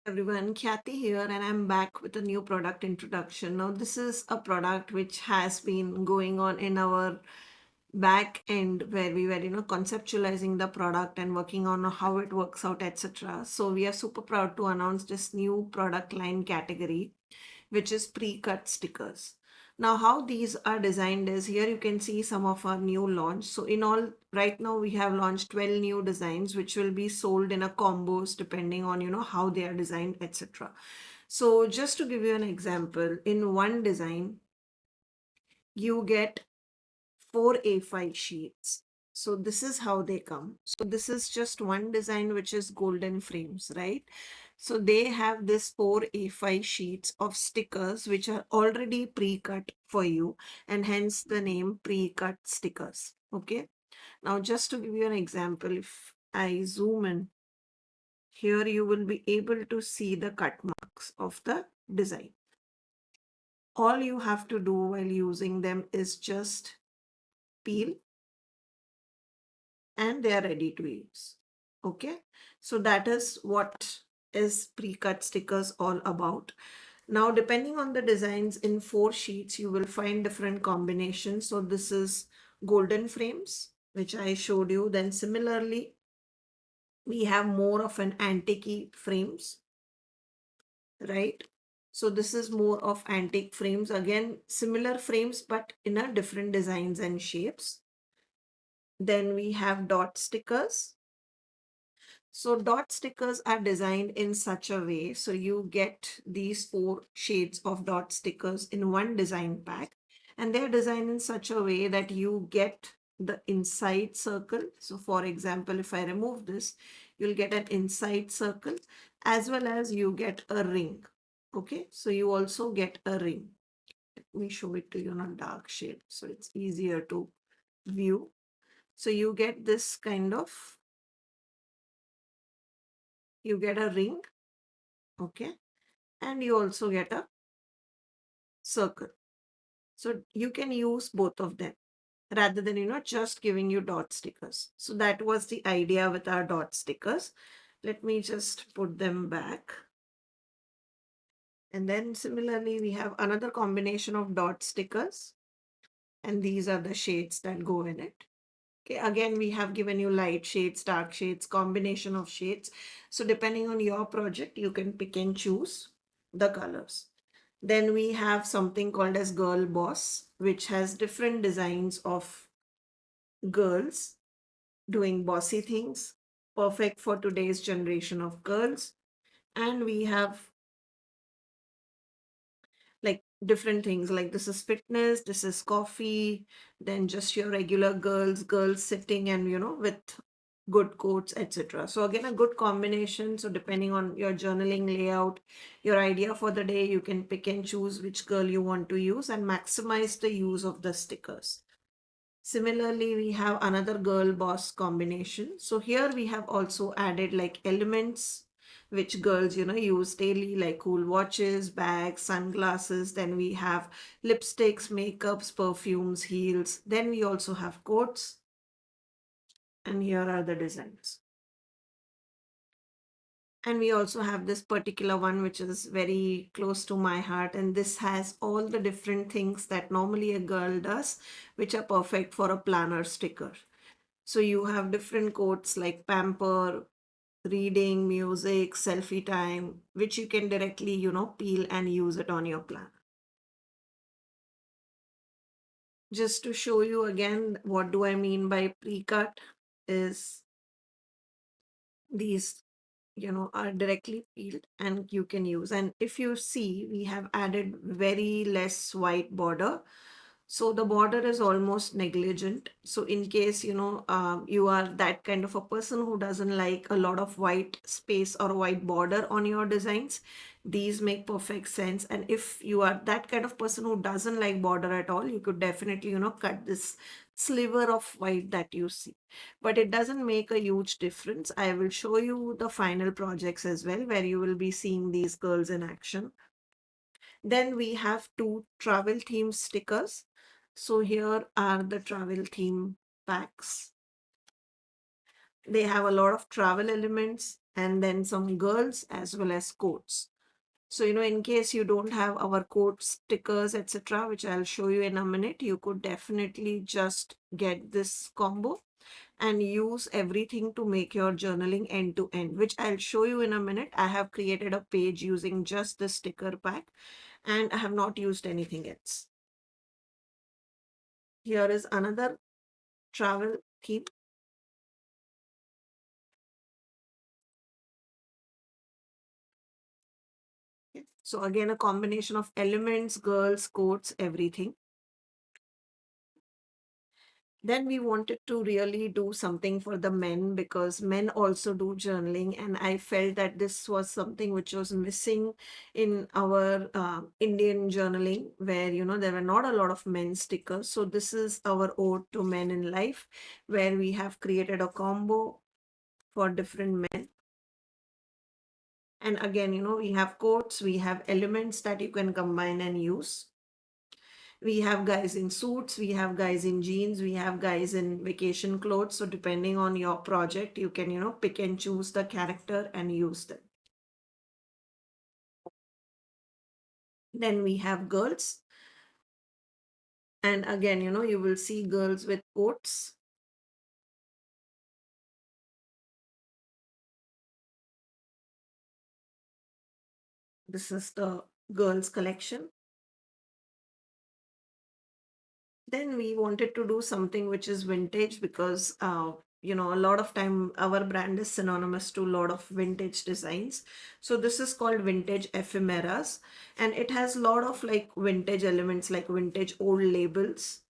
Everyone, Khyati here, and I'm back with a new product introduction. Now, this is a product which has been going on in our back end where we were, conceptualizing the product and working on how it works out, etc. So, we are super proud to announce this new product line category, which is pre-cut stickers. Now, how these are designed is here you can see some of our new launch. So in all, right now we have launched 12 new designs, which will be sold in a combos depending on, how they are designed, etc. So just to give you an example, in one design, you get 4 A5 sheets. So this is how they come. So this is just one design, which is golden frames, right? So they have this 4 A5 sheets of stickers, which are already pre-cut for you, and hence the name pre-cut stickers. Okay. Now, just to give you an example, if I zoom in, here you will be able to see the cut marks of the design. All you have to do while using them is just peel and they are ready to use. Okay, so that is what is pre-cut stickers all about. Now, depending on the designs, in 4 sheets you will find different combinations. So this is golden frames, which I showed you. Then similarly, we have more of an antique frames, right? So this is more of antique frames, again similar frames but in a different designs and shapes. Then we have dot stickers. So dot stickers are designed in such a way, so you get these 4 shades of dot stickers in one design pack, and they're designed in such a way that you get the inside circle. So for example, if I remove this, you'll get an inside circle as well as you get a ring. Okay, so you also get a ring. Let me show it to you in a dark shade so it's easier to view. So you get this kind of, you get a ring, okay, and you also get a circle. So you can use both of them rather than, just giving you dot stickers. So that was the idea with our dot stickers. Let me just put them back. And then similarly, we have another combination of dot stickers, and these are the shades that go in it. Okay, again, we have given you light shades, dark shades, combination of shades. So depending on your project, you can pick and choose the colors. Then we have something called as Girl Boss, which has different designs of girls doing bossy things, perfect for today's generation of girls. And we have like different things, like this is fitness, this is coffee, then just your regular girls sitting and with good quotes, etc. So again, a good combination. So depending on your journaling layout, your idea for the day, you can pick and choose which girl you want to use and maximize the use of the stickers. Similarly, we have another girl boss combination. So here we have also added like elements which girls, use daily, like cool watches, bags, sunglasses. Then we have lipsticks, makeups, perfumes, heels. Then we also have coats. And here are the designs. And we also have this particular one, which is very close to my heart. And this has all the different things that normally a girl does, which are perfect for a planner sticker. So you have different quotes like pamper, reading, music, selfie time, which you can directly, peel and use it on your plan. Just to show you again, what do I mean by pre-cut is these, are directly peeled and you can use. And if you see, we have added very less white border. So the border is almost negligent. So in case, you are that kind of a person who doesn't like a lot of white space or white border on your designs, these make perfect sense. And if you are that kind of person who doesn't like border at all, you could definitely, cut this sliver of white that you see. But it doesn't make a huge difference. I will show you the final projects as well, where you will be seeing these girls in action. Then we have 2 travel theme stickers. So here are the travel theme packs. They have a lot of travel elements and then some girls as well as quotes. So, in case you don't have our quote stickers, etc., which I'll show you in a minute, you could definitely just get this combo and use everything to make your journaling end to end, which I'll show you in a minute. I have created a page using just the sticker pack and I have not used anything else. Here is another travel theme. So again, a combination of elements, girls, quotes, everything. Then we wanted to really do something for the men because men also do journaling, and I felt that this was something which was missing in our Indian journaling, where there were not a lot of men stickers. So this is our ode to men in life, where we have created a combo for different men. And again, we have quotes, we have elements that you can combine and use. We have guys in suits, we have guys in jeans, we have guys in vacation clothes. So depending on your project, you can, pick and choose the character and use them. Then we have girls. And again, you will see girls with coats. This is the girls collection. Then we wanted to do something which is vintage because a lot of time our brand is synonymous to a lot of vintage designs. So this is called vintage ephemeras, and it has a lot of like vintage elements like vintage old labels.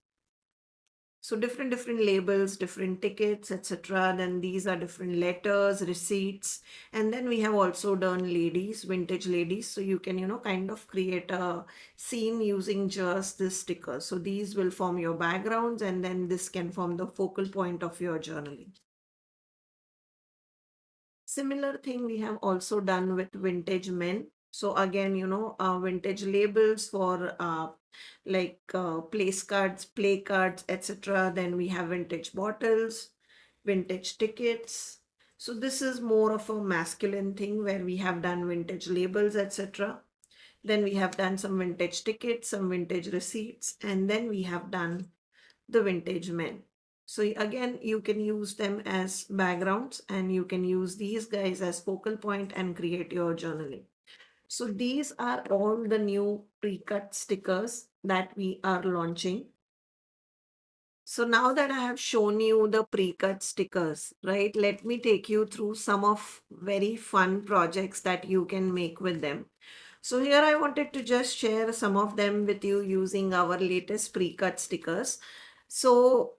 So different labels, different tickets, etc. Then these are different letters, receipts, and then we have also done ladies, vintage ladies. So you can kind of create a scene using just this sticker. So these will form your backgrounds, and then this can form the focal point of your journaling. Similar thing we have also done with vintage men. So again, vintage labels for like place cards, play cards, etc. Then we have vintage bottles, vintage tickets. So this is more of a masculine thing where we have done vintage labels, etc. Then we have done some vintage tickets, some vintage receipts, and then we have done the vintage men. So again, you can use them as backgrounds and you can use these guys as focal point and create your journaling. So these are all the new pre-cut stickers that we are launching. So now that I have shown you the pre-cut stickers, right, let me take you through some of very fun projects that you can make with them. So here I wanted to just share some of them with you using our latest pre-cut stickers. So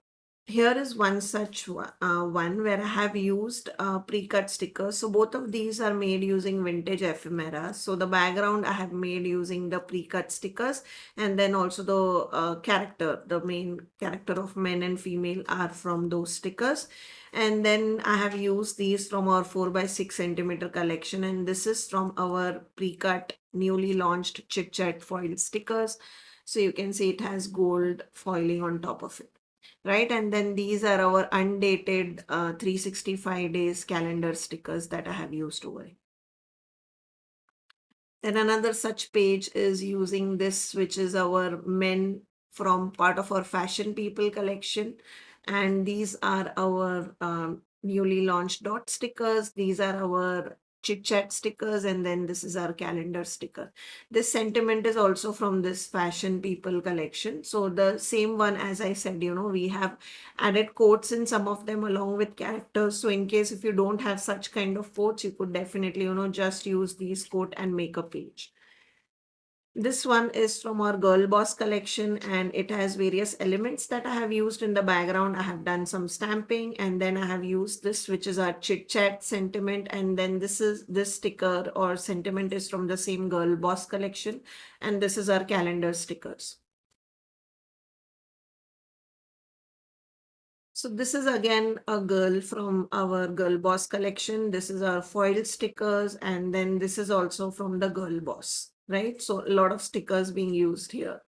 here is one such one where I have used pre-cut stickers. So both of these are made using vintage ephemera. So the background I have made using the pre-cut stickers, and then also the character, the main character of men and female are from those stickers. And then I have used these from our 4 by 6 centimeter collection, and this is from our pre-cut newly launched chit chat foil stickers. So you can see it has gold foiling on top of it, right? And then these are our undated 365 days calendar stickers that I have used over it. Then another such page is using this, which is our men from part of our Fashion People collection. And these are our newly launched dot stickers. These are our chit chat stickers. And then this is our calendar sticker. This sentiment is also from this Fashion People collection. So the same one, as I said, we have added quotes in some of them along with characters. So in case if you don't have such kind of quotes, you could definitely, just use these quote and make a page. This one is from our Girl Boss collection and it has various elements that I have used in the background. I have done some stamping and then I have used this, which is our chit chat sentiment. And then this sticker or sentiment is from the same Girl Boss collection. And this is our calendar stickers. So this is again a girl from our Girl Boss collection. This is our foil stickers and then this is also from the Girl Boss, right? So a lot of stickers being used here.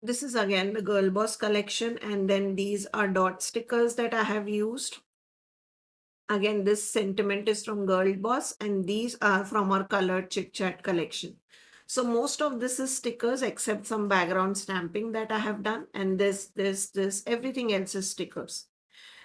This is again the Girl Boss collection and then these are dot stickers that I have used. Again, this sentiment is from Girl Boss, and these are from our colored chit chat collection. So most of this is stickers except some background stamping that I have done, and this, everything else is stickers.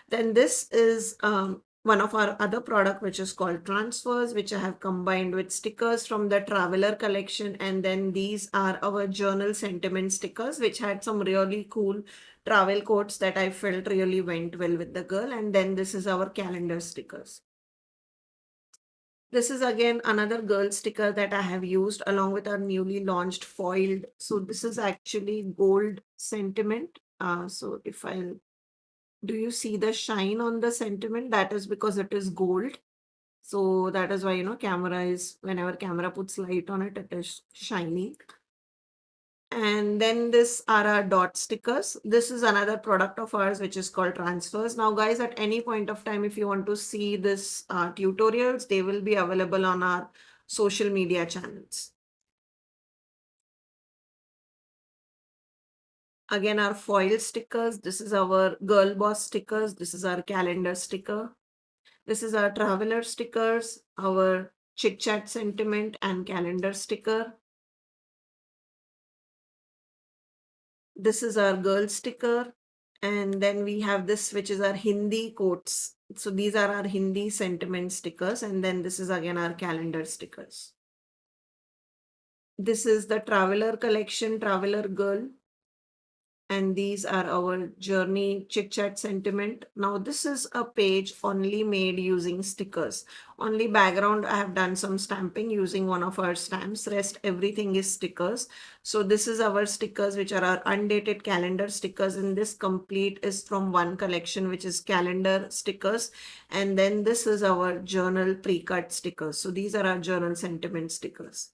Then this is one of our other product, which is called transfers, which I have combined with stickers from the traveler collection. And then these are our journal sentiment stickers, which had some really cool travel quotes that I felt really went well with the girl. And then this is our calendar stickers. This is again another girl sticker that I have used along with our newly launched foiled. So this is actually gold sentiment. So if I do you see the shine on the sentiment? That is because it is gold. So that is why, camera is, whenever camera puts light on it, it is shiny. And then this are our dot stickers. This is another product of ours, which is called transfers. Now, guys, at any point of time, if you want to see this tutorials, they will be available on our social media channels. Again, our foil stickers. This is our girl boss stickers. This is our calendar sticker. This is our traveler stickers, our chit chat sentiment and calendar sticker. This is our girl sticker. And then we have this, which is our Hindi quotes. So these are our Hindi sentiment stickers. And then this is again our calendar stickers. This is the traveler collection, traveler girl. And these are our journey chit chat sentiment. Now this is a page only made using stickers. Only background I have done some stamping using one of our stamps. Rest everything is stickers. So this is our stickers, which are our undated calendar stickers, and this complete is from one collection, which is calendar stickers. And then this is our journal pre-cut stickers. So these are our journal sentiment stickers.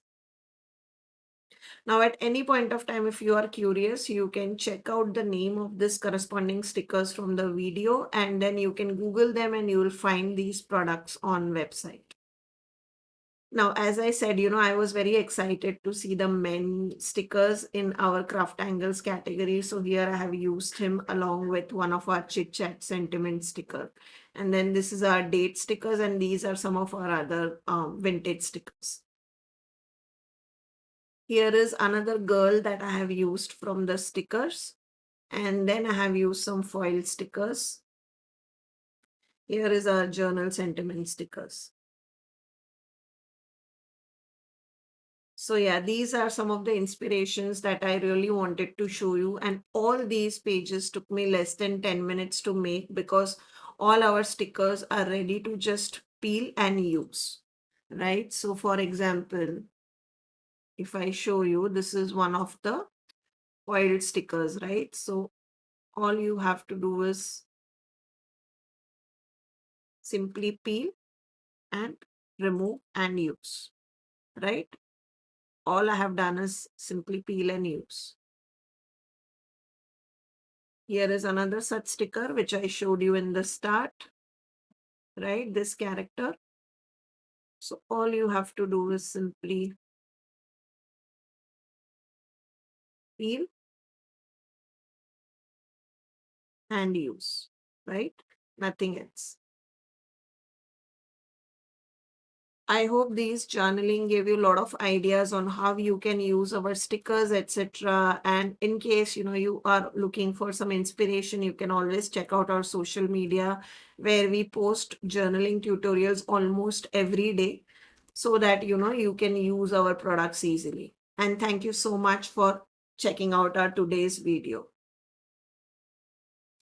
Now, at any point of time, if you are curious, you can check out the name of this corresponding stickers from the video, and then you can Google them and you will find these products on website. Now, as I said, I was very excited to see the men stickers in our CrafTangles category. So here I have used him along with one of our chit chat sentiment sticker. And then this is our date stickers, and these are some of our other vintage stickers. Here is another girl that I have used from the stickers. And then I have used some foil stickers. Here is our journal sentiment stickers. So yeah, these are some of the inspirations that I really wanted to show you. And all these pages took me less than 10 minutes to make because all our stickers are ready to just peel and use, right? So for example, if I show you, this is one of the foiled stickers, right? So all you have to do is simply peel and remove and use, right? All I have done is simply peel and use. Here is another such sticker which I showed you in the start, right? This character. So all you have to do is simply peel and use, right? Nothing else. I hope these journaling gave you a lot of ideas on how you can use our stickers, etc. And in case you are looking for some inspiration, you can always check out our social media where we post journaling tutorials almost every day so that you can use our products easily. And thank you so much for checking out our today's video.